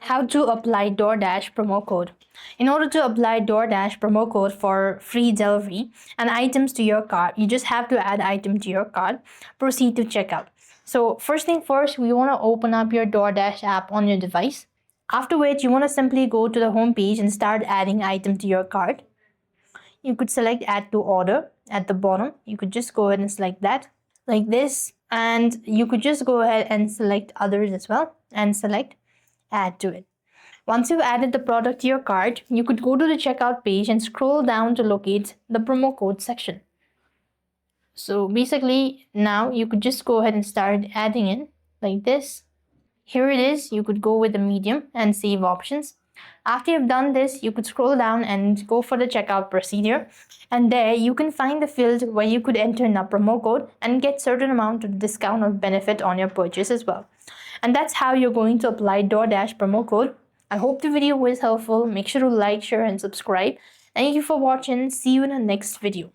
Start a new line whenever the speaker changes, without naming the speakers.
How to apply DoorDash promo code. In order to apply DoorDash promo code for free delivery and items to your cart, you just have to add item to your cart, proceed to checkout. So first thing first, we want to open up your DoorDash app on your device. After which, you want to simply go to the home page and start adding item to your cart. You could select add to order at the bottom. You could just go ahead and select that like this, and you could just go ahead and select others as well and select add to it. Once you've added the product to your cart, you could go to the checkout page and scroll down to locate the promo code section. So basically now you could just go ahead and start adding in like this. Here it is. You could go with the medium and save options. After you've done this, you could scroll down and go for the checkout procedure, and there you can find the field where you could enter in a promo code and get certain amount of discount or benefit on your purchase as well. And that's how you're going to apply DoorDash promo code. I hope the video was helpful. Make sure to like, share, and subscribe. Thank you for watching. See you in the next video.